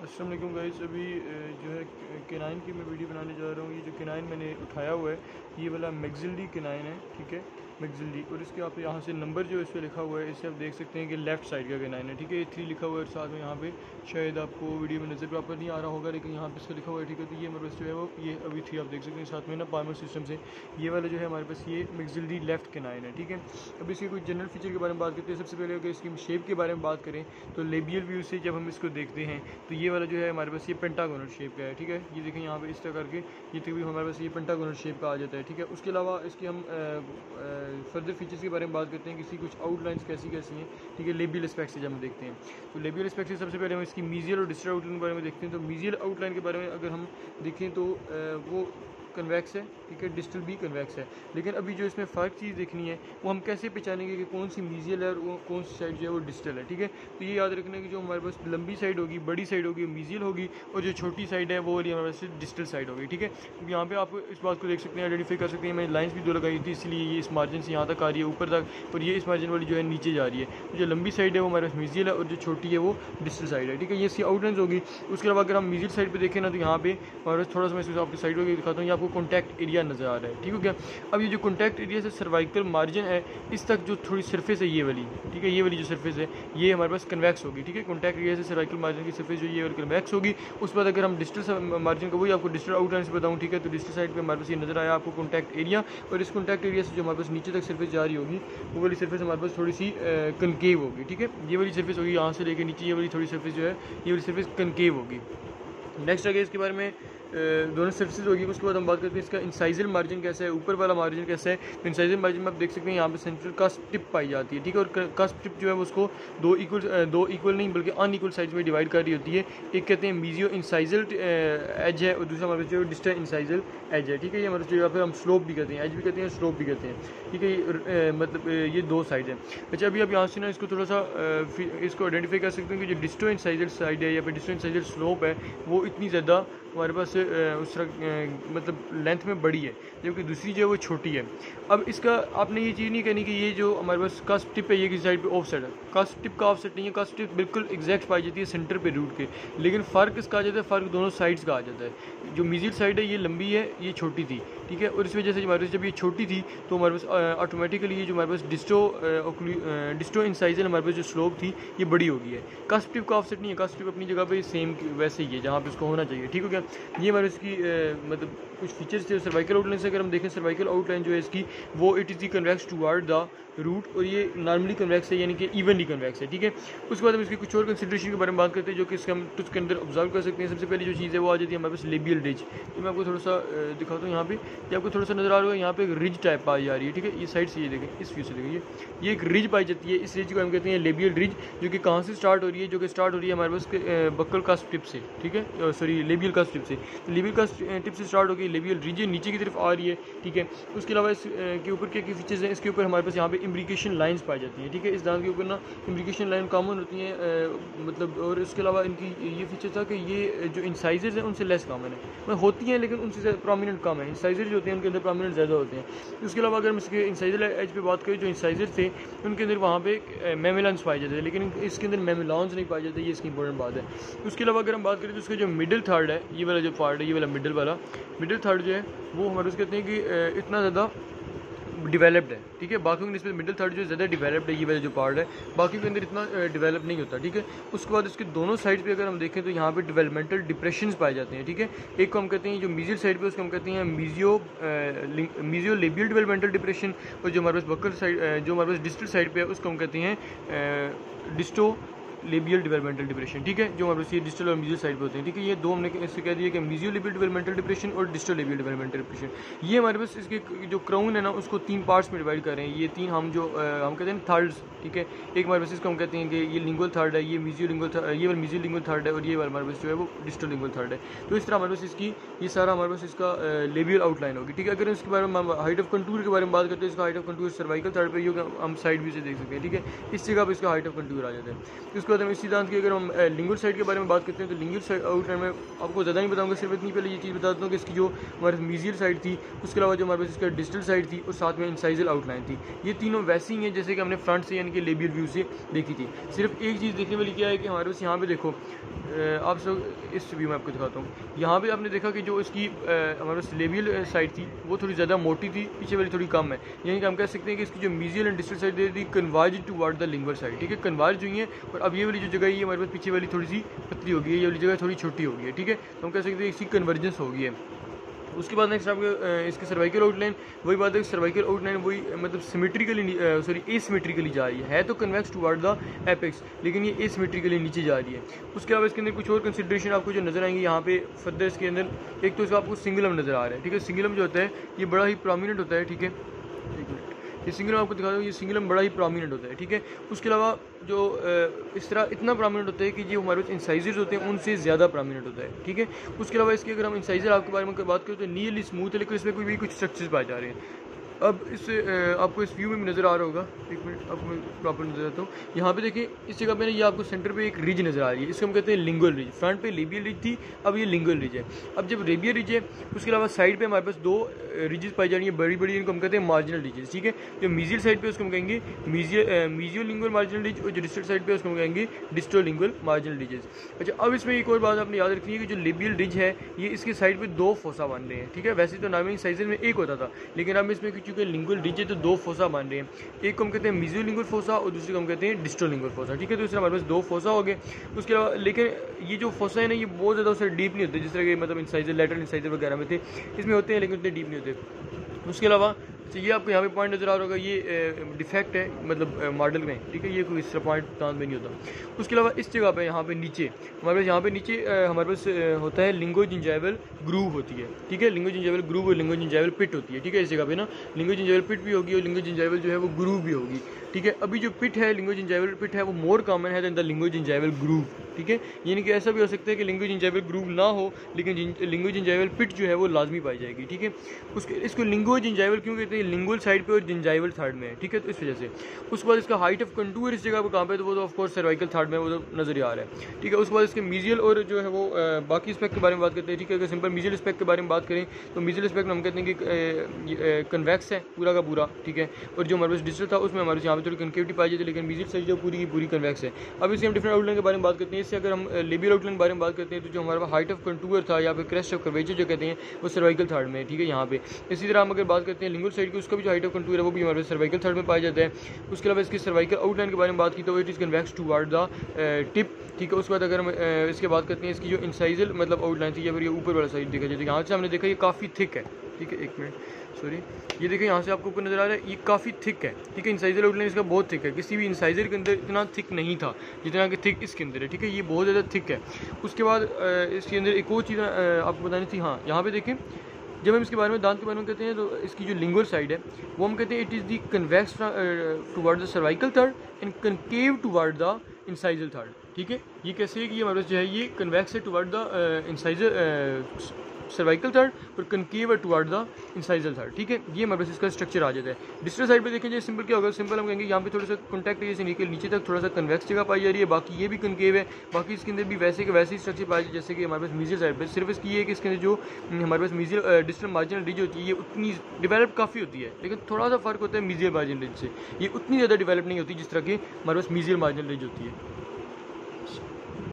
अस्सलाम वालेकुम गाइस। अभी जो है केनाइन की मैं वीडियो बनाने जा रहा हूँ। ये जो केनाइन मैंने उठाया हुआ है ये वाला मैक्सिलडी केनाइन है, ठीक है, मैक्सिलडी। और इसके आप यहाँ से नंबर जो इस पर लिखा हुआ है इससे आप देख सकते हैं कि लेफ़्ट साइड का केनाइन है, ठीक है। ये 3 लिखा हुआ है और साथ में यहाँ पे शायद आपको वीडियो में नज़र प्रॉपर नहीं आ रहा होगा, लेकिन यहाँ पे इसका लिखा हुआ है, ठीक है। तो ये हमारे पास जो है वो ये अभी 3 आप देख सकते हैं। साथ में ना पाल्मर सिस्टम से ये वाला जो है हमारे पास ये मैक्सिलडी लेफ़्ट केनाइन है, ठीक है। अब इसके कुछ जनरल फीचर के बारे में बात करते हैं। सबसे पहले अगर इसकी शेप के बारे में बात करें तो लेबियल व्यू से जब हम इसको देखते हैं तो ये वाला जो है हमारे पास ये पेंटागोनल शेप का है, ठीक है। ये देखें यहाँ पे इस तरह करके ये तकरीबन हमारे पास ये पेंटागोनल शेप का आ जाता है, ठीक है। उसके अलावा इसकी हम फर्दर फीचर्स के बारे में बात करते हैं, किसी कुछ आउटलाइंस कैसी कैसी हैं, ठीक है। लेबियल एस्पेक्ट से जब हम देखते हैं तो लेबियल एस्पेक्ट से सबसे पहले हम इसकी मीजियल और डिस्टल आउटलाइन के बारे में देखते हैं। तो मीजियल आउटलाइन के बारे में अगर हम देखें तो वो कन्वेक्स है, ठीक है, डिस्टल भी कन्वेक्स है। लेकिन अभी जो इसमें फ़र्क चीज़ देखनी है वो हम कैसे पहचानेंगे कि कौन सी मीजियल है और वो कौन सी साइड जो है वो डिस्टल है, ठीक है। तो ये याद रखना कि जो हमारे पास लंबी साइड होगी, बड़ी साइड होगी, मीजियल होगी, और जो छोटी साइड है वो वाली हमारे पास डिस्टल साइड होगी, ठीक है। तो यहाँ पे आप इस बात को देख सकते हैं, आइडेंटिफाई कर सकते हैं। मैंने लाइन्स भी 2 लगाई थी, इसलिए ये इस मार्जिन से यहाँ तक आ रही है ऊपर तक, और ये इस मार्जिन वाली जो है नीचे जा रही है। तो जो लंबी साइड है वो हमारे पास मीजियल है और जो छोटी है वो डिस्टल साइड है, ठीक है। ये इसकी आउटलाइंस होगी। उसके अलावा अगर हम मीजियल साइड पर देखें ना तो यहाँ पे हमारे पास थोड़ा सा मैं इसको आपकी साइड होकर दिखाता हूँ। ये आपको कॉन्टैक्ट एरिया नज़र आ रहा है, ठीक हो गया। अब ये जो कॉन्टैक्ट एरिया से सर्वाइकल मार्जिन है इस तक जो थोड़ी सरफेस है ये वाली, ठीक है, ये वाली जो सरफेस है ये हमारे पास कन्वेक्स होगी, ठीक है। कॉन्टैक्ट एरिया से सर्वाइकल मार्जिन की सरफेस जो ये वाली कन्वेक्स होगी। उसके बाद अगर हम डिस्टल मार्जिन का वही आपको डिस्टल आउटलाइन से बताऊँ, ठीक है। तो डिस्टल साइड पे हमारे पास ये नजर आया आपको कॉन्टैक्ट एरिया, और इस कॉन्टैक्ट एरिया से जो हमारे पास नीचे तक सरफेस जा रही होगी वो वाली सरफेस हमारे पास थोड़ी सी कनकेव होगी, ठीक है। ये वाली सरफेस होगी यहाँ से लेकर नीचे, ये वाली थोड़ी सरफेस जो है ये वाली सरफेस कनकेव होगी। नेक्स्ट आगे इसके बारे में दोनों सर्फेसिस होगी। उसके बाद हम बात करते हैं इसका इंसाइजल मार्जिन कैसा है, ऊपर वाला मार्जिन कैसा है। तो इंसाइजल मार्जिन में आप देख सकते हैं यहाँ पे सेंट्रल कास्प टिप पाई जाती है, ठीक है। और कास्प टिप जो है उसको दो इक्वल नहीं बल्कि अनइक्वल साइड्स में डिवाइड कर रही होती है। एक कहते हैं मीजियो इंसाइजल एज है और दूसरा हमारे जो डिस्टल इंसाइजल एज है, ठीक है। ये हमारे जो फिर हम स्लोप भी कहते हैं, एज भी कहते हैं, स्लोप भी कहते हैं, ठीक है। मतलब ये 2 साइड है। अच्छा, अभी आप यहाँ से ना इसको थोड़ा सा इसको आइडेंटिफाई कर सकते हैं कि जो डिस्टो इंसाइजल साइड है या फिर डिस्टो इंसाइजल स्लोप है वो इतनी ज़्यादा हमारे पास उस मतलब लेंथ में बड़ी है, जबकि दूसरी जो है वो छोटी है। अब इसका आपने ये चीज़ नहीं कहनी कि ये जो हमारे पास कास्प टिप है ये किसी साइड पे ऑफ साइड है। कास्प टिप का ऑफ साइड नहीं है, कास्प टिप बिल्कुल एग्जैक्ट पाई जाती है सेंटर पे रूट के। लेकिन फ़र्क इसका आ जाता है, फ़र्क दोनों साइड्स का आ जाता है। जो मीजियल साइड है ये लंबी है, ये छोटी थी, ठीक है। और इस वजह से हमारे पास जब ये छोटी थी तो हमारे पास ऑटोमेटिकली ये जो हमारे पास डिस्टो इंसाइजल हमारे पास जो स्लोप थी ये बड़ी हो गई है। कास्प टिप का ऑफसेट नहीं है, कास्प टिप अपनी जगह पे सेम वैसे ही है जहाँ पे इसको होना चाहिए, ठीक हो गया। ये हमारे इसकी मतलब कुछ फीचर्स थे। सर्वाइकल आउटलाइन से अगर हम देखें, सर्वाइकल आउटलाइन जो है इसकी वो it is the convex toward the root, और ये नॉर्मली कन्वेक्स है यानी कि इवनली कन्वेक्स है, ठीक है। उसके बाद हम इसकी कुछ और कंसिडरेशन के बारे में बात करते हैं जो कि इसके हम उसके अंदर ऑब्जर्व कर सकते हैं। सबसे पहली जो चीज़ है वो आ जाती है हमारे पास लेबियल रिज। तो मैं आपको थोड़ा सा दिखाता हूँ। यहाँ पे ये आपको थोड़ा सा नजर आ रहा है, यहाँ पे एक रिज टाइप पाई जा रही है, ठीक है। ये साइड से ये देखें, इस व्यू से देखें, ये एक रिज पाई जाती है। इस रिज को हम कहते हैं लेबियल रिज, जो कि कहाँ से स्टार्ट हो रही है, जो कि स्टार्ट हो रही है हमारे पास बक्कल कास्प टिप से, ठीक है, सॉरी लेबियल कास्प टिप से। तो लेबियल कास्प टिप से स्टार्ट होकर लेबियल रिज नीचे की तरफ आ रही है, ठीक है। उसके अलावा इसके ऊपर क्या फीचर्स हैं, इसके ऊपर हमारे पास यहाँ पे इम्ब्रिकेशन लाइन्स पाई जाती हैं, ठीक है। इस दांत के ऊपर ना इम्ब्रिकेशन लाइन कॉमन होती हैं, मतलब। और इसके अलावा इनकी ये फीचर था कि ये जो इंसाइजर्स हैं उनसे लेस कॉमन है, मतलब होती हैं लेकिन उनसे प्रोमिनेंट कम है। इंसाइजर जो होते हैं उनके अंदर प्रोमिनेंट ज़्यादा होते हैं। उसके अलावा अगर हम इसके इंसाइजर एज पे बात करें, जो इंसाइजर थे उनके अंदर वहाँ पे मेमेलॉन्स पाए जाते हैं, लेकिन इसके अंदर मेमेलॉन्स नहीं पाए जाते, ये इसकी इंपॉर्टेंट बात है। उसके अलावा अगर हम बात करें तो उसका जो मिडिल थर्ड है, ये वाला जो पार्ट है, ये वाला मिडिल थर्ड जो है वो हमारे उसके कहते हैं कि इतना ज़्यादा डिवेलप्ड है, ठीक है। बाकी की निस्बत मिडिल थर्ड जो ज़्यादा डिवेलप्ड है, ये वाला जो पार्ट है, बाकी के अंदर इतना डिवेलप नहीं होता, ठीक है। उसके बाद इसके दोनों साइड पे अगर हम देखें तो यहाँ पे डेवलपमेंटल डिप्रेशंस पाए जाते हैं, ठीक है। एक को हम कहते हैं जो मीजियल साइड पे उसको हम कहते हैं मीजियो लेबियल डेवलपमेंटल डिप्रेशन, और जो हमारे पास बक्कल साइड जो हमारे पास डिस्टल साइड पे है उसको हम कहते हैं डिस्टो लेबियल डेवलपमेंटल डिप्रेशन, ठीक है। जो हमारे पास ये डिस्टल और मीजियल साइड पे होते हैं, ठीक है। ये दो हमने इससे कह दिया कि मीजियो लेबियल डेवलपमेंटल डिप्रेशन और डिस्टल लेबियल डेवलपमेंटल डिप्रेशन। ये हमारे पास इसके जो क्राउन है ना उसको 3 पार्ट्स में डिवाइड कर रहे हैं। ये 3 हम कहते हैं थर्ड्स, ठीक है। एक हमारे पास इसको हम कहते हैं कि ये लिंगुअल थर्ड है, ये मीजियो लिंगुअल थर्ड है, और ये हमारे पास जो है वो डिस्टल लिंगुअल थर्ड है। तो इस तरह हमारे पास इसकी ये सारा हमारे पास इसका लेबियल आउटलाइन होगी, ठीक है। अगर इसके बारे में हाइट ऑफ कंटूर के बारे में बात करते हैं, इसका height of contour cervical third पे हम साइड व्यू से देख सकते हैं, ठीक है। इस जगह पर इसका हाइट ऑफ कंटूर आ जाता है। उसके बाद हम इसी दांत की अगर हम लिंगुअल साइड के बारे में बात करते हैं तो लिंगुअल आउटलाइन में आपको ज़्यादा नहीं बताऊंगा, सिर्फ इतनी पहले ये चीज़ बताता हूँ कि इसकी जो हमारे मीजियल साइड थी, उसके अलावा जो हमारे पास इसका डिस्टल साइड थी और साथ में इंसाइजल आउटलाइन थी, ये तीनों वैसी ही हैं जैसे कि हमने फ्रंट से यानी कि लेबियल व्यू से देखी थी। सिर्फ एक चीज़ देखने वाली क्या है कि हमारे पास यहाँ पे देखो, आप सब इस व्यू में आपको दिखाता हूँ, यहाँ पे आपने देखा कि जो इसकी हमारे पास लेबियल साइड थी वो थोड़ी ज़्यादा मोटी थी, पीछे वाली थोड़ी कम है, यानी कि हम कह सकते हैं कि इसकी जो मीजियल एंड डिस्टल साइड थी converge toward the lingual side, ठीक है, कन्वर्ज हुई है। और अब ये वाली जो जगह है ये हमारे पास पीछे वाली थोड़ी सी पतली होगी है, ये वाली जगह थोड़ी छोटी होगी है, ठीक है, तो हम कह सकते हैं इसकी कन्वर्जेंस होगी है। उसके बाद नेक्स्ट आपको इसकी सर्वाइकल आउटलाइन, वही बात है कि सर्वाइकल आउटलाइन वही मतलब सिमेट्रिकली एसिमेट्रिकली जा रही है तो कन्वेक्स टुवर्ड द एपेक्स, लेकिन ये एसिमेट्रिकली नीचे जा रही है। उसके अलावा इसके अंदर कुछ और कंसिडरेशन आपको जो नजर आएंगे यहाँ पे फर्दर इसके अंदर, एक तो इसका आपको सिंगुलम नजर आ रहा है, ठीक है, सिंगुलम जो होता है ये बड़ा ही प्रोमिनेंट होता है, ठीक है, एक मिनट, ये सिंगुलम आपको दिखा दूँ, ये सिंगुलम बड़ा ही प्रोमिनेंट होता है, ठीक है। उसके अलावा जो इस तरह इतना प्रोमिनेंट होता है कि जो हमारे पास इंसाइजर्स होते हैं उनसे ज़्यादा प्रोमिनेंट होता है, ठीक है। उसके अलावा इसके अगर हम इंसाइजर आपके बारे में बात करें तो नियरली स्मूथ है, लेकिन इसमें कोई भी कुछ स्ट्रक्चर्स पाए जा रहे हैं। अब इस आपको इस व्यू में भी नज़र आ रहा होगा, एक मिनट आपको मैं प्रॉपर नजर आता हूँ, यहाँ पे देखिए इस जगह पे ना ये आपको सेंटर पे एक रिज नज़र आ रही है, इसको हम कहते हैं लिंगुअल रिज। फ्रंट पे लेबियल रिज थी, अब ये लिंगुअल रिज है। अब जब रेबियल रिज है उसके अलावा साइड पे हमारे पास दो रिजेस पाई जा रही है बड़ी बड़ी, इनको हम कहते हैं मार्जिनल रिजेस, ठीक है। जो मीजियल साइड पे उसको हम कहेंगे मीजियो लिंगुअल मार्जिनल रिज, और जो डिस्टल साइड पे उसको हम कहेंगे डिस्टल लिंगुअल मार्जिनल रिजेस। अच्छा, अब इसमें एक और बात आपने याद रखनी है कि जो लेबियल रिज है ये इसके साइड पे दो फोसा बन रहे हैं, ठीक है। वैसे तो नॉर्मल इंसाइजर में एक होता था, लेकिन अब इसमें चूंकि लिंगुअल रिज तो दो फोसा बन रहे हैं, एक को हम कहते हैं मीजियोलिंगुअल फोसा और दूसरे को हम कहते हैं डिस्टोलिंगुअल फोसा, ठीक है। तो इसमें हमारे पास दो फोसा हो गए। उसके अलावा लेकिन ये जो फोसा है ना ये बहुत ज़्यादा उससे डीप नहीं होते, जिस तरह के मतलब इंसाइजर लेटरल इंसाइजर वगैरह में थे, इसमें होते हैं लेकिन उतने डीप नहीं होते। उसके अलावा तो ये आपको यहाँ पे पॉइंट नजर आ रहा होगा, ये डिफेक्ट है मतलब मॉडल में, ठीक है, ये कोई इस तरह पॉइंट दांत में नहीं होता। उसके अलावा इस जगह पे यहाँ पे नीचे हमारे पास हमारे पास होता है लिंगो जिंजाइवल ग्रूव होती है, ठीक है, लिंगो जिंजाइवल ग्रूव और लिंगो जिंजाइवल पिट होती है, ठीक है। इस जगह पे ना लिंगो जिंजाइवल पिट भी होगी और लिंगो जिंजाइवल जो है वो ग्रूव भी होगी, ठीक है। अभी जो पिट है लिंगो जिंजाइवल पिट है वो मोर कॉमन है than the linguogingival groove, ठीक है। यानी कि ऐसा भी हो सकता है कि लिंगो जिंजाइवल ग्रूव ना हो लेकिन लिंगो जिंजाइवल पिट जो है वो लाजमी पाई जाएगी, ठीक है। उसके इसको लिंगो जिंजाइवल क्यों कहते हैं, लिंगुअल साइड पे और जिंजाइवल थर्ड में है, ठीक है, तो इस वजह से। उसके बाद इसका हाइट ऑफ कंटूर इस जगह पर कहाँ पे, तो वो तो ऑफ कोर्स सर्वाइकल थर्ड में वो तो नजर आ रहा है, ठीक है। उसके बाद इसके मीजियल और जो है वो बाकी स्पेक्ट के बारे में बात करते हैं, ठीक है। अगर सिंपल मीजियल स्पेक्ट के बारे में बात करें तो मीजियल स्पेक्ट हम कहते हैं कि कन्वेक्स है पूरा का पूरा, ठीक है। और जो हमारे पास डिजिटल था उसमें हमारे यहाँ पे थोड़ी कनकेविटी पाई जाती है, लेकिन मीजियल साइड जो पूरी की पूरी कन्वेक्स है। अब इससे हम डिफरेंट आउटलाइन के बारे में बात करते हैं। इससे अगर हम लेबियल आउटलाइन के बारे में बात करते हैं तो जो हमारे पास हाइट ऑफ कंटूर था या फिर क्रेस्ट ऑफ कर्वेचर जो कहते हैं वो सर्वाइकल थर्ड में है, ठीक है, यहाँ पे। इसी तरह हम अगर बात करते हैं लिंगुअल साइड की, उसका भी जो हाइट ऑफ कंटूर है वो भी हमारे पास सर्वाइकल थर्ड में पाया जाता है। उसके अलावा इसकी सर्वाइकल आउटलाइन के बारे में बात की तो it is convex toward the tip, ठीक है। उसके बाद अगर हम इसके बात करते हैं इसकी जो इंसाइजल मतलब आउटलाइन थी या फिर ये ऊपर वाला साइड देखा जाए तो यहाँ से हमने देखा ये काफ़ी थिक है, ठीक है, एक मिनट सॉरी, ये देखिए यहाँ से आपको ऊपर नजर आ रहा है ये काफ़ी थिक है, ठीक है। इंसाइजर आउटलाइन इसका बहुत थिक है, किसी भी इंसाइजर के अंदर इतना थिक नहीं था जितना कि थिक इसके अंदर है, ठीक है, ये बहुत ज़्यादा थिक है। उसके बाद इसके अंदर एक और चीज़ आपको बतानी थी, हाँ यहाँ पे देखें जब हम इसके बारे में दांत के बारे में कहते हैं तो इसकी जो लिंगुअल साइड है वो हम कहते हैं it is the convex toward the cervical third and concave toward the incisal third, ठीक है। ये कैसे है कि ये हमारे पास जो है ये कन्वेक्स है toward the incisor cervical third और concave toward the incisal third, ठीक है। ये हमारे पास इसका स्ट्रक्चर आ जाता है। डिस्टल साइड पे देखेंगे सिंपल क्या होगा, सिंपल हम कहेंगे यहाँ पे थोड़ा सा कॉन्टैक्ट है जैसे नीचे तक थोड़ा सा कन्वेक्स जगह पाई जा रही है, बाकी ये भी कनकेव है, बाकी इसके अंदर भी वैसे के वैसे ही स्ट्रक्चर पाई जाए जैसे कि हमारे पास मीजियल साइड पर। सिर्फ इसकी ये है कि इसके अंदर जो हमारे पास मीजियल डिस्टल मार्जिनल रिज होती है ये उतनी डिवेलप काफ़ी होती है, लेकिन थोड़ा सा फर्क होता है मीजियल मार्जिनल रिज से, ये उतनी ज़्यादा डिवेलप नहीं होती जिस तरह की हमारे पास मीजियल मार्जिनल रिज होती है।